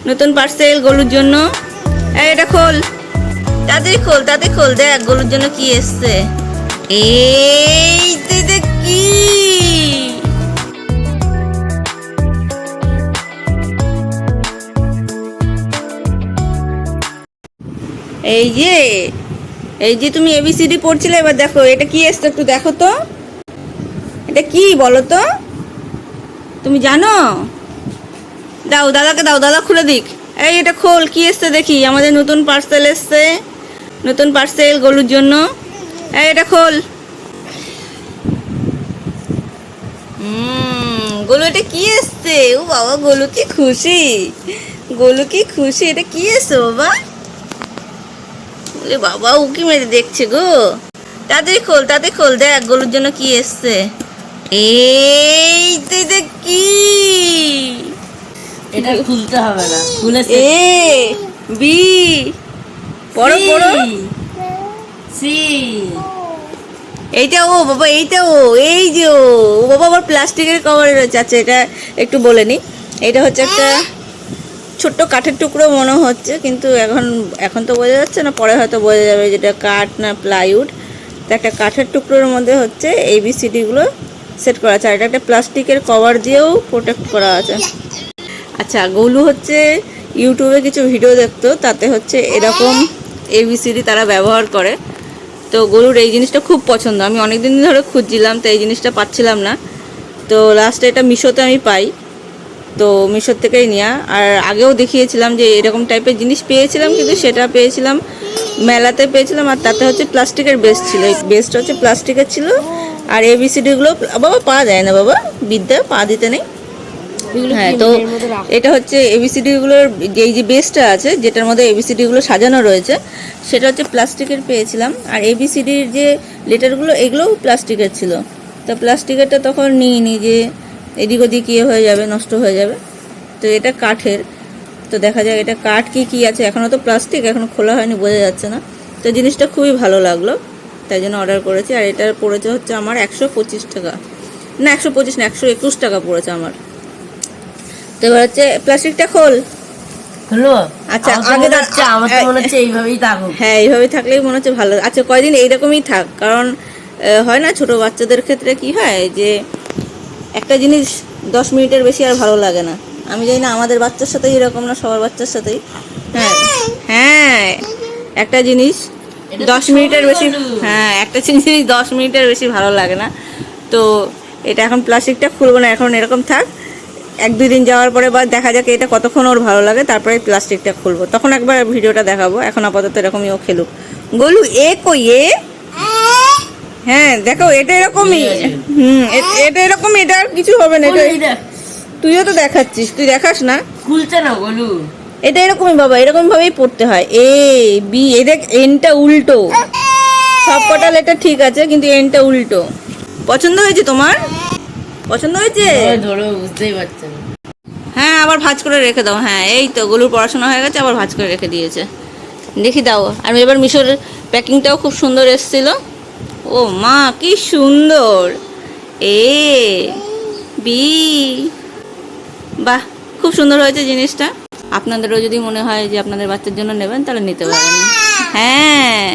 নতুন পার্সেল গোলুর জন্য। এই এটা খোল, তাড়াতাড়ি খোল, তাড়াতাড়ি খোল, দেখ গোলুর জন্য কি এসছে। এই দেখ কি, এই যে এই যে তুমি এবিসিডি পড়ছিলে, এবার দেখো এটা কি এসছে, একটু দেখো তো এটা কি বলো তো, তুমি জানো? দাও দাদাকে, দাও দাদা খুলে দিক। এই এটা খোল, কি এসছে দেখি। আমাদের নতুন পার্সেল এসছে, নতুন পার্সেল গোলুর জন্য। এই এটা খোল। গোলু এটা কি এসছে? ও বাবা, গোলু কি খুশি, গোলু কি খুশি। এটা কি এসছে বাবা? ওরে বাবা, উকি মেরে দেখছে গো। তাড়াতাড়ি খোল, তাড়াতাড়ি খোল, দেখ গোলুর জন্য কি এসছে। এই দেখ কি, এটা খুলতে হবে না, খুলে এ বি, পড়ো পড়ো। সি, এইটা ও বাবা, এইটা ও, এই যে ও বাবা, আবার প্লাস্টিকের কভারে রয়েছে। আচ্ছা এটা একটু বলে নি, এটা হচ্ছে একটা ছোট্ট কাঠের টুকরো মনে হচ্ছে, কিন্তু এখন তো বোঝা যাচ্ছে না, পরে হয়তো বোঝা যাবে যেটা কাঠ না প্লাইউড। তো একটা কাঠের টুকরোর মধ্যে হচ্ছে ABCD-গুলো সেট করা আছে, আর এটা একটা প্লাস্টিকের কভার দিয়েও প্রোটেক্ট করা আছে। আচ্ছা, গোলু হচ্ছে ইউটিউবে কিছু ভিডিও দেখতো, তাতে হচ্ছে এরকম ABCD তারা ব্যবহার করে। তো গরুর এই জিনিসটা খুব পছন্দ, আমি অনেক দিন ধরে খুঁজছিলাম, তো এই জিনিসটা পাচ্ছিলাম না। তো লাস্টে এটা মিশোতে আমি পাই, তো মিশোর থেকেই নেওয়া। আর আগেও দেখিয়েছিলাম যে এরকম টাইপের জিনিস পেয়েছিলাম, কিন্তু সেটা পেয়েছিলাম মেলাতে পেয়েছিলাম, আর তাতে হচ্ছে প্লাস্টিকের বেস ছিল, এই বেসটা হচ্ছে প্লাস্টিকের ছিল। আর ABCD-গুলো বাবা পাওয়া যায় না বাবা, বিদ্যা পা দিতে নেই। হ্যাঁ, তো এটা হচ্ছে ABCD-গুলোর এই যে বেসটা আছে, যেটার মধ্যে ABCD-গুলো সাজানো রয়েছে, সেটা হচ্ছে প্লাস্টিকের পেয়েছিলাম। আর ABCD-র যে লেটারগুলো, এগুলোও প্লাস্টিকের ছিল। তো প্লাস্টিকেরটা তখন নিইনি, যে এদিক ওদিক ইয়ে হয়ে যাবে, নষ্ট হয়ে যাবে। তো এটা কাঠের, তো দেখা যায় এটা কাঠ কি আছে, এখনও তো প্লাস্টিক, এখনও খোলা হয়নি, বোঝা যাচ্ছে না। তো জিনিসটা খুবই ভালো লাগলো, তাই জন্য অর্ডার করেছি। আর এটা পড়েছে হচ্ছে আমার 125 টাকা, না 125 না, 121 টাকা পড়েছে আমার। তো এবার হচ্ছে প্লাস্টিকটা খোল। হলো? আচ্ছা আগে যাচ্ছে, আমার তো মনে হচ্ছে এইভাবেই থাকুক। হ্যাঁ, এইভাবে থাকলেই মনে হচ্ছে ভালো। আচ্ছা, কয়দিন এইরকমই থাক, কারণ হয় না ছোট বাচ্চাদের ক্ষেত্রে কি হয় যে একটা জিনিস 10 মিনিটের বেশি আর ভালো লাগে না। আমি জানি না আমাদের বাচ্চার সাথেই এরকম, না সবার বাচ্চার সাথেই। হ্যাঁ হ্যাঁ, একটা জিনিস 10 মিনিটের বেশি, হ্যাঁ একটা জিনিস 10 মিনিটের বেশি ভালো লাগে না। তো এটা এখন প্লাস্টিকটা খুলবো না, এখন এরকম থাক। 1-2 দিন যাওয়ার পরে বা দেখা যাক এটা কতক্ষণ ওর ভালো লাগে, তারপরে প্লাস্টিকটা খুলবো, তখন একবার ভিডিওটা দেখাবো। এখন আপাতত এরকমই ও খেলুক। গোলু এ কই এ, হ্যাঁ দেখো এটা এরকমই, এটা এরকমই, এটা আর কিছু হবে না। এটা তুইও তো দেখাচ্ছিস, তুই দেখাস না? খুলছে না গোলু। এটা এরকমই বাবা, এরকম ভাবেই পড়তে হয়। এ বি, এ দেখ এনটা উল্টো, সব কটা লেটার ঠিক আছে, কিন্তু এনটা উল্টো। পছন্দ হয়েছে তোমার? পছন্দ হয়েছে? ধরো বুঝতেই পারছেন। হ্যাঁ, আবার ভাঁজ করে রেখে দাও। হ্যাঁ, এই তো গোলুর পড়াশোনা হয়ে গেছে, আবার ভাঁজ করে রেখে দিয়েছে। দেখি দাও। আর এবার মিশোর প্যাকিংটাও খুব সুন্দর এসেছিল। ও মা, কি সুন্দর। এ বি, বাহ, খুব সুন্দর হয়েছে জিনিসটা। আপনাদেরও যদি মনে হয় যে আপনাদের বাচ্চার জন্য নেবেন, তাহলে নিতে পারেন। হ্যাঁ।